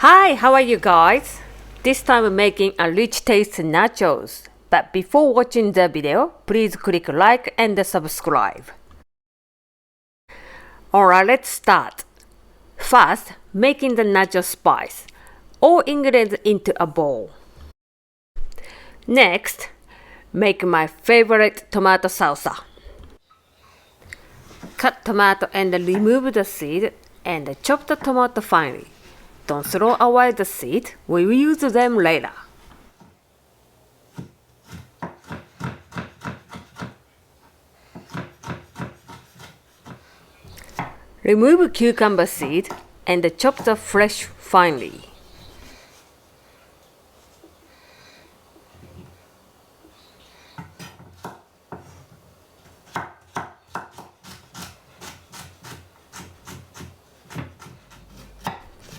Hi, how are you guys? This time I'm making a rich taste nachos. But before watching the video, please click like and subscribe. Alright, let's start. First, making the nacho spice. All ingredients into a bowl. Next, make my favorite tomato salsa. Cut tomato and remove the seed and chop the tomato finely. Don't throw away the seed, we will use them later. Remove cucumber seed and chop the flesh finely.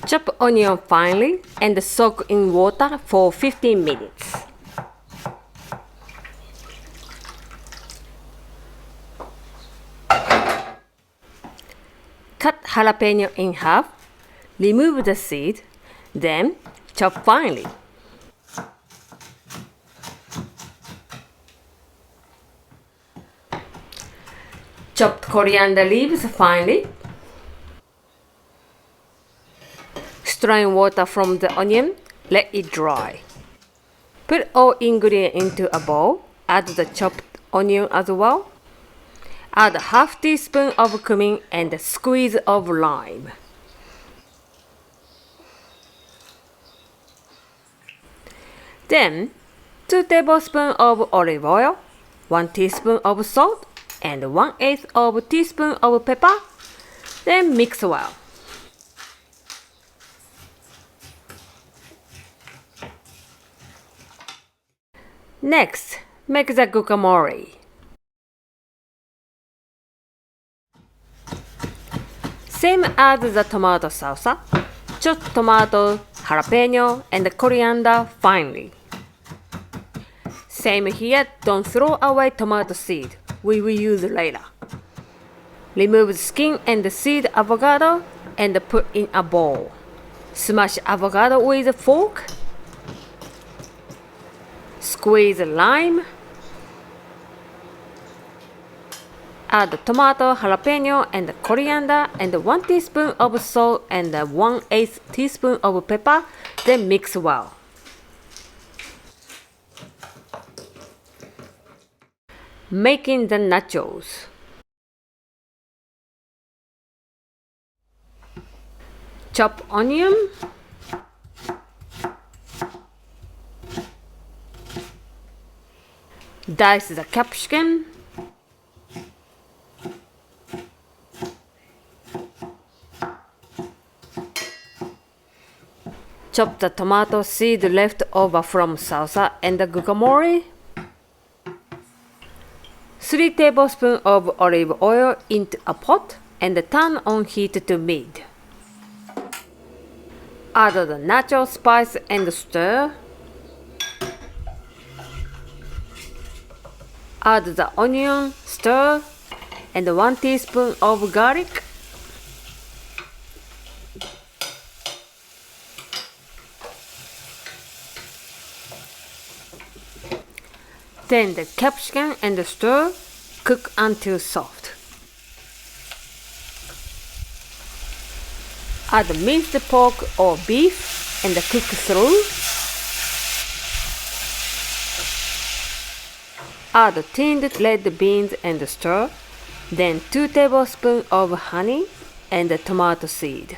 Chop onion finely and soak in water for 15 minutes. Cut jalapeno in half, remove the seed, then chop finely. Chopped coriander leaves finely. Strain water from the onion, let it dry. Put all ingredients into a bowl, add the chopped onion as well. Add half teaspoon of cumin and a squeeze of lime. Then, 2 tablespoons of olive oil, 1 teaspoon of salt, and 1/8 of a teaspoon of pepper. Then mix well. Next, make the guacamole. Same as the tomato salsa, chop tomato, jalapeno, and coriander finely. Same here, don't throw away tomato seed, we will use later. Remove the skin and the seed avocado and put in a bowl. Smash avocado with a fork. Squeeze lime. Add tomato, jalapeno, and coriander, and 1 teaspoon of salt and 1/8 teaspoon of pepper, then mix well. Making the nachos. Chop onion. Dice the capsicum. Chop the tomato seed left over from salsa and the guacamole. 3 tablespoons of olive oil into a pot and turn on heat to mid. Add the nacho spice and stir. Add the onion, stir, and 1 teaspoon of garlic. Then the capsicum and stir, cook until soft. Add minced pork or beef and cook through. Add tinned red beans and stir, then 2 tablespoons of honey and tomato seed.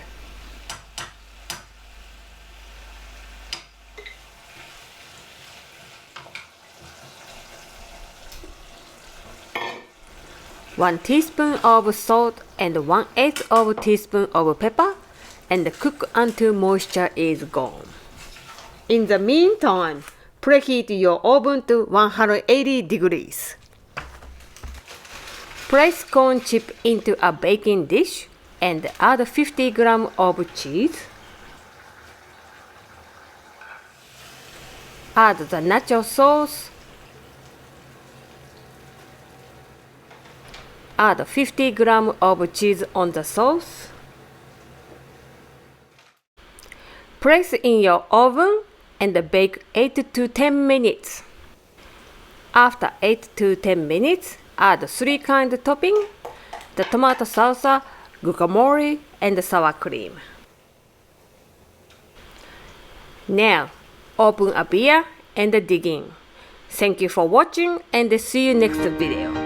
One teaspoon of salt and 1/8 of a teaspoon of pepper and cook until moisture is gone. In the meantime, preheat your oven to 180 degrees. Place corn chip into a baking dish and add 50 grams of cheese. Add the nacho sauce. Add 50 grams of cheese on the sauce. Place in your oven and bake 8 to 10 minutes. After 8 to 10 minutes, add 3 kinds of topping, the tomato salsa, guacamole, and the sour cream. Now, open a beer and dig in. Thank you for watching and see you next video.